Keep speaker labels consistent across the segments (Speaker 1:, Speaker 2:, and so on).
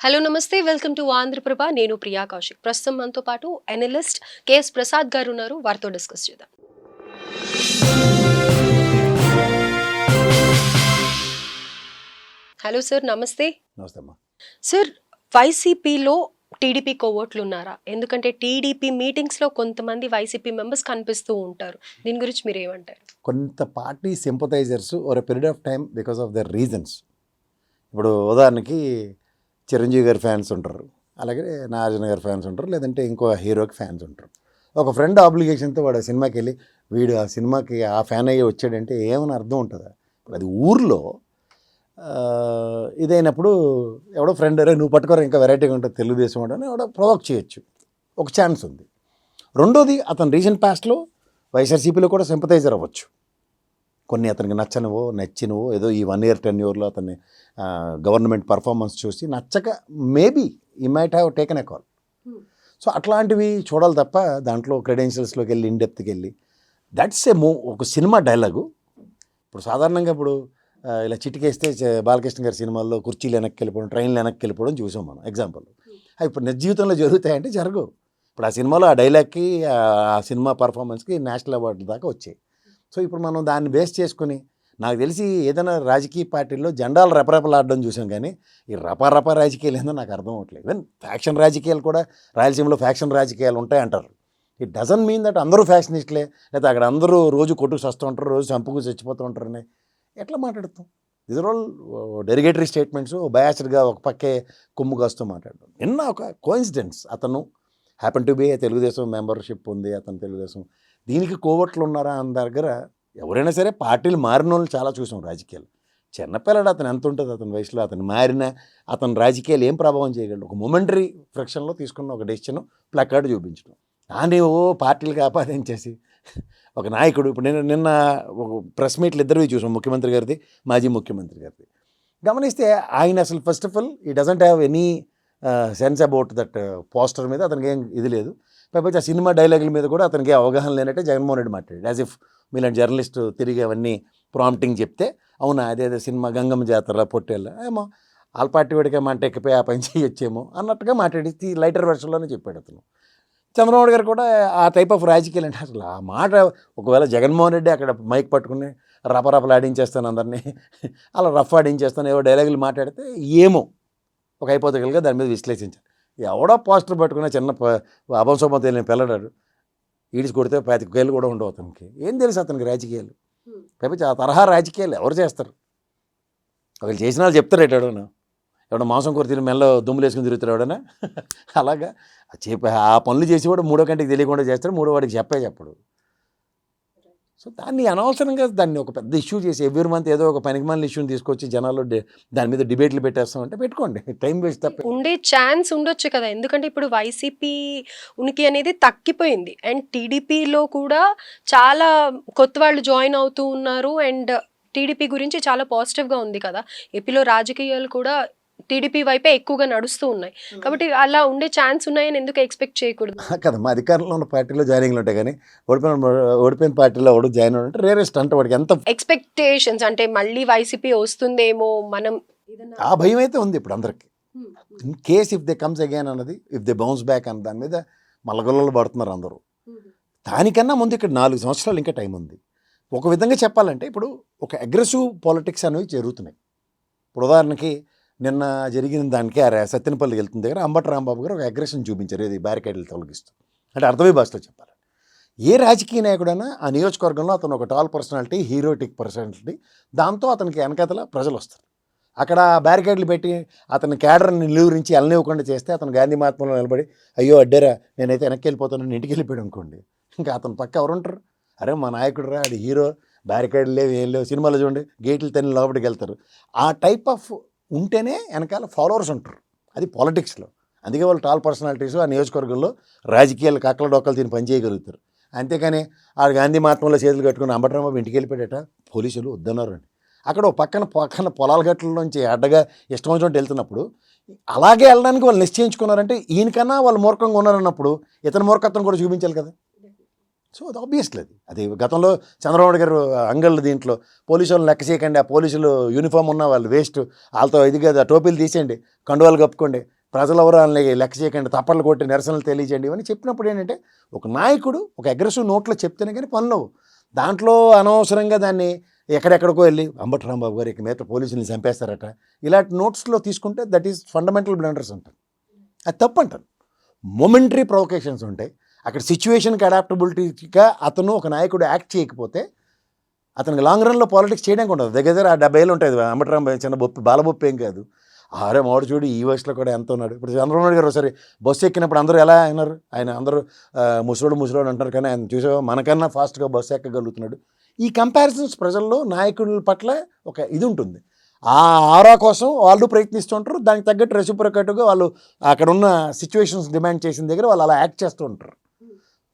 Speaker 1: Hello నమస్తే, welcome to Andhraprabha. నేను ప్రియా కౌశిక్. ప్రస్తుతం మనతో పాటు అనలిస్ట్ కేఎస్ ప్రసాద్ గారు ఉన్నారు. వారితో డిస్కస్ చేద్దాం. హలో సార్, నమస్తే.
Speaker 2: నమస్తే అమ్మా.
Speaker 1: సార్, వైసీపీలో టీడీపీ కోవోట్లు ఉన్నారా? ఎందుకంటే టీడీపీ మీటింగ్స్లో కొంతమంది వైసీపీ మెంబర్స్ కనిపిస్తూ ఉంటారు. దీని గురించి మీరు ఏమంటారు?
Speaker 2: కొంత party sympathisers over a period of time because of their reasons. ఇప్పుడు ఉదాహరణకి చిరంజీవి గారి ఫ్యాన్స్ ఉంటారు, అలాగే నాగార్జున గారి ఫ్యాన్స్ ఉంటారు, లేదంటే ఇంకో హీరోకి ఫ్యాన్స్ ఉంటారు. ఒక ఫ్రెండ్ ఆబ్లిగేషన్తో వాడు ఆ సినిమాకి వెళ్ళి వీడు ఆ సినిమాకి ఆ ఫ్యాన్ అయ్యి వచ్చాడంటే ఏమైనా అర్థం ఉంటుందా? అది ఊర్లో ఇదైనప్పుడు ఎవడో ఫ్రెండ్ అరే నువ్వు పట్టుకోరా ఇంకా వెరైటీగా ఉంటుంది తెలుగుదేశం అని ఎవడో ప్రొవోక్ చేయొచ్చు, ఒక ఛాన్స్ ఉంది. రెండోది, అతను రీసెంట్ పాస్ట్లో వైఎస్ఆర్సీపీలో కూడా సింపథైజర్ అవ్వచ్చు. కొన్ని అతనికి నచ్చినవో ఏదో ఈ 1 year టెన్యూర్లో అతన్ని గవర్నమెంట్ పర్ఫార్మెన్స్ చూసి నచ్చక maybe he might have taken a call. So అట్లాంటివి చూడాలి తప్ప దాంట్లో క్రెడెన్షియల్స్లోకి వెళ్ళి ఇన్డెప్త్కి వెళ్ళి దట్స్ ఒక సినిమా డైలాగు. ఇప్పుడు సాధారణంగా ఇప్పుడు ఇలా చిటికేస్తే బాలకృష్ణ గారి సినిమాల్లో కుర్చీలు వెనక్కి వెళ్ళిపోవడం, ట్రైన్లు వెనక్కి వెళ్ళిపోవడం చూసాం మనం ఎగ్జాంపుల్. అవి ఇప్పుడు నిజ జీవితంలో జరుగుతాయంటే జరగవు. ఇప్పుడు ఆ సినిమాలో ఆ డైలాగ్కి ఆ సినిమా పర్ఫార్మెన్స్కి నేషనల్ అవార్డు దాకా వచ్చాయి. సో ఇప్పుడు మనం దాన్ని బేస్ చేసుకుని నాకు తెలిసి ఏదైనా రాజకీయ పార్టీల్లో జెండాలు రెపరెపలాడడం చూసాం, కానీ ఈ రపరప రాజకీయాలు ఏందో నాకు అర్థం అవ్వట్లేదు. ఈవెన్ ఫ్యాక్షన్ రాజకీయాలు కూడా రాయలసీమలో ఫ్యాక్షన్ రాజకీయాలు ఉంటాయంటారు. ఇట్ డజంట్ మీన్ దట్ అందరూ ఫ్యాక్షనిస్టులే, లేదా అక్కడ అందరూ రోజు కొట్టుకు చస్తూ ఉంటారు, రోజు చంపుకు చచ్చిపోతూ ఉంటారని ఎట్లా మాట్లాడతాం? These are all derogatory statements. బయాస్డ్గా ఒక పక్కే కొమ్ము కాస్తూ మాట్లాడడం. నిన్న ఒక కోఇన్సిడెన్స్, అతను happen to be Telugu Desam membership ఉంది, అతను తెలుగుదేశం దీనికి కోవట్లు ఉన్నారా అన్న దగ్గర ఎవరైనా సరే పార్టీలు మారిన వాళ్ళు చాలా చూసాం రాజకీయాలు. చిన్నపిల్లడు అతను ఎంత ఉంటుంది అతని వయసులో, అతను మారిన అతను రాజకీయాలు ఏం ప్రభావం చేయగలడు? ఒక మొమెంటరీ ఫ్రిక్షన్లో తీసుకున్న ఒక డెసిషన్ ప్లకార్డు చూపించడం, దాన్ని పార్టీలకు ఆపాదించేసి ఒక నాయకుడు. ఇప్పుడు నిన్న ఒక ప్రెస్ మీట్లు ఇద్దరివి చూసాం, ముఖ్యమంత్రి గారిది, మాజీ ముఖ్యమంత్రి గారిది. గమనిస్తే ఆయన అసలు ఫస్ట్ ఆఫ్ ఆల్ ఈ doesn't have any sense about that poster మీద అతనికి ఏం ఇది లేదు. పైపచ్చి ఆ సినిమా డైలాగుల మీద కూడా అతనికి అవగాహన లేనట్టే జగన్మోహన్ రెడ్డి మాట్లాడాడు. యాజ్ ఇఫ్ మీలాంటి జర్నలిస్ట్ తిరిగి అవన్నీ ప్రాంప్టింగ్ చెప్తే అవునా అదేదో సినిమా గంగమ్మ జాతర పొట్టేళ్ళ ఏమో వాళ్ళ పార్టీ వాడికి మంట ఎక్కిపోయి ఆ పని చేయొచ్చేమో అన్నట్టుగా మాట్లాడి లైటర్ వెర్షన్లోనే చెప్పాడు అతను. చంద్రబాబు గారు కూడా ఆ టైప్ ఆఫ్ రాజకీయాలు అంటే అసలు ఆ మాట ఒకవేళ జగన్మోహన్ రెడ్డి అక్కడ మైక్ పట్టుకుని రపరపలు ఆడించేస్తాను అందరినీ, అలా రఫ్ ఆడించేస్తాను ఏవో డైలాగులు మాట్లాడితే ఏమో ఒక అయిపోతగలిగా దాని మీద విశ్లేషించారు. ఎవడో పోస్టర్ పట్టుకున్న చిన్న అభంశోభం తెలియని పిల్లడాడు ఈడిచి కొడితే 25 ఏళ్ళు కూడా ఉండవు అతనికి. ఏం తెలుసు అతనికి రాజకీయాలు? పైపచ్చి ఆ తరహా రాజకీయాలు ఎవరు చేస్తారు? ఒకళ్ళు చేసిన వాళ్ళు చెప్తారు ఎటాడోనా, ఎవడో మాంసం కూర తిని మెల్ల దుమ్ములు వేసుకుని తిరుగుతాడు ఎవడనా అలాగా ఆ పనులు చేసి కూడా మూడో కంటికి తెలియకుండా చేస్తాడు, మూడో వాడికి చెప్పడు. సో దాన్ని అనవసరంగా దాన్ని ఒక పెద్ద ఇష్యూ చేసి ఎవ్రీ మంత్ ఏదో ఒక పనికిమాలిన ఇష్యూని తీసుకొచ్చి జనాల్లో దాని మీద డిబేట్లు పెట్టేస్తామంటే పెట్టుకోండి, టైం వేస్ట్ తప్ప
Speaker 1: ఉండే ఛాన్స్ ఉండొచ్చు కదా. ఎందుకంటే ఇప్పుడు వైసీపీ ఉనికి అనేది తగ్గిపోయింది అండ్ టీడీపీలో కూడా చాలా కొత్త వాళ్ళు జాయిన్ అవుతూ ఉన్నారు అండ్ టీడీపీ గురించి చాలా పాజిటివ్గా ఉంది కదా. ఏపీలో రాజకీయాలు కూడా టీడీపీ వైపే ఎక్కువగా నడుస్తూ ఉన్నాయి కాబట్టి అలా ఉండే ఛాన్స్ ఉన్నాయని ఎందుకు ఎక్స్పెక్ట్ చేయకూడదు
Speaker 2: కదా. మా అధికారంలో ఉన్న పార్టీలో జాయినింగ్లు ఉంటాయి, కానీ ఓడిపోయిన పార్టీలో ఎవడు జాయిన్ అవ్వడంటే రేరెస్ట్. అంటే వాడికి ఎంత
Speaker 1: ఎక్స్పెక్టేషన్స్ అంటే మళ్ళీ వైసీపీ వస్తుందేమో మనం
Speaker 2: ఆ భయం అయితే ఉంది ఇప్పుడు అందరికి. In case if they comes again అన్నది, ఇఫ్ దే బౌన్స్ బ్యాక్ అన్న దాని మీద మల్లగొల్లలు పడుతున్నారు అందరూ. దానికన్నా ముందు ఇక్కడ 4 సంవత్సరాలు ఇంకా టైం ఉంది. ఒక విధంగా చెప్పాలంటే ఇప్పుడు ఒక అగ్రెసివ్ పాలిటిక్స్ అనేవి జరుగుతున్నాయి. ఇప్పుడు ఉదాహరణకి నిన్న జరిగిన దానికి సత్తెనపల్లికి వెళ్తున్న దగ్గర అంబటి రాంబాబు గారు ఒక అగ్రెషన్ చూపించారు, ఇది బ్యారికేడ్లు తొలగిస్తూ. అంటే అర్థమై భాషలో చెప్పాలి, ఏ రాజకీయ నాయకుడైనా ఆ నియోజకవర్గంలో అతను ఒక టాల్ పర్సనాలిటీ, హీరోటిక్ పర్సనాలిటీ, దాంతో అతనికి వెనకతల ప్రజలు వస్తారు. అక్కడ బ్యారికేడ్లు పెట్టి అతని క్యాడర్ని నిలువరించి అలనివ్వకుండా చేస్తే అతను గాంధీ మహాత్మలో నిలబడి అయ్యో అడ్డేరా నేనైతే వెనక్కి వెళ్ళిపోతాను ఇంటికి వెళ్ళిపోయాడు అనుకోండి, ఇంకా అతను పక్క ఎవరుంటారు? అరే మా నాయకుడు రా, అది హీరో, బ్యారికేడ్లు లేవు ఏం లేవు, సినిమాలో చూడండి గేట్లు తన్ని లోపలికి వెళ్తారు. ఆ టైప్ ఆఫ్ ఉంటేనే వెనకాల ఫాలోవర్స్ ఉంటారు, అది పాలిటిక్స్లో. అందుకే వాళ్ళు టాల్ పర్సనాలిటీస్ ఆ నియోజకవర్గంలో రాజకీయాలు కక్కల డొక్కలు తిని పని చేయగలుగుతారు. అంతేకాని ఆ గాంధీ మహాత్మలో చేతులు కట్టుకుని అంబటరాంబాబు ఇంటికి వెళ్ళిపోయాడట, పోలీసులు వద్దన్నారండి. అక్కడ ఒక పక్కన పొలాల గట్ల నుంచి అడ్డగా ఇష్టం వచ్చినట్టు వెళ్తున్నప్పుడు అలాగే వెళ్ళడానికి వాళ్ళు నిశ్చయించుకున్నారంటే ఈయనకన్నా వాళ్ళు మూర్ఖంగా ఉన్నారన్నప్పుడు ఇతని మూర్ఖత్వం కూడా చూపించాలి కదా. సో అది ఆబ్వియస్లీ అది గతంలో చంద్రబాబు గారు అంగళ్ళు దీంట్లో పోలీసు వాళ్ళని లెక్క చేయకండి, ఆ పోలీసులు యూనిఫామ్ ఉన్న వాళ్ళు వేస్ట్, వాళ్ళతో ఇది కదా టోపీలు తీసేయండి, కండువాలు కప్పుకోండి, ప్రజలు ఎవరు వాళ్ళని లెక్క చేయకండి, తప్పట్లు కొట్టి నిరసనలు తెలియజేయండి ఇవన్నీ చెప్పినప్పుడు ఏంటంటే ఒక నాయకుడు ఒక అగ్రెసివ్ నోట్లో చెప్తేనే కానీ పనులు దాంట్లో అనవసరంగా దాన్ని ఎక్కడెక్కడికో వెళ్ళి అంబటి రాంబాబు గారు ఇక మీద పోలీసుల్ని చంపేస్తారట ఇలాంటి నోట్స్లో తీసుకుంటే దట్ ఈస్ ఫండమెంటల్ బ్లండర్స్ అంటారు. అది తప్పు అంటారు. మొమెంటరీ ప్రొవకేషన్స్ ఉంటాయి. అక్కడ సిచ్యువేషన్కి అడాప్టబిలిటీగా అతను ఒక నాయకుడు యాక్ట్ చేయకపోతే అతనికి లాంగ్ రన్లో పాలిటిక్స్ చేయడానికి ఉంటుంది. దగ్గర 70 ఏళ్ళు ఉంటుంది. అంబటి రాంబాబు చిన్న బొప్పి బాలబొప్పి ఏం కాదు. ఆరే మామిడి చూడు ఈ వయసులో కూడా ఎంత ఉన్నాడు. ఇప్పుడు చంద్రబాబు నాయుడు గారు ఒకసారి బస్సు ఎక్కినప్పుడు అందరూ ఎలా అయినారు, ఆయన అందరూ ముసలోడు అంటారు కానీ ఆయన చూసావా మనకన్నా ఫాస్ట్గా బస్సు ఎక్కగలుగుతున్నాడు. ఈ కంపారిజన్స్ ప్రజల్లో నాయకుల పట్ల ఒక ఇది ఉంటుంది. ఆ ఆరా కోసం వాళ్ళు ప్రయత్నిస్తుంటారు. దానికి తగ్గట్టు రెసిప్రొకేటివ్గా వాళ్ళు అక్కడ ఉన్న సిచ్యువేషన్స్ డిమాండ్ చేసిన దగ్గర వాళ్ళు అలా యాక్ట్ చేస్తూ ఉంటారు.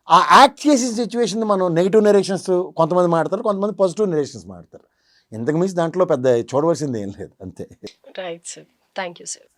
Speaker 2: ఆ యాక్ట్ చేసిన సిచ్యువేషన్ మనం నెగిటివ్ నెరేషన్స్ కొంతమంది మాడతారు, కొంతమంది పాజిటివ్ నెరేషన్స్ మాడతారు. ఇంతకు మించి దాంట్లో పెద్ద చూడవలసింది ఏం లేదు, అంతే.
Speaker 1: Right sir, thank you sir.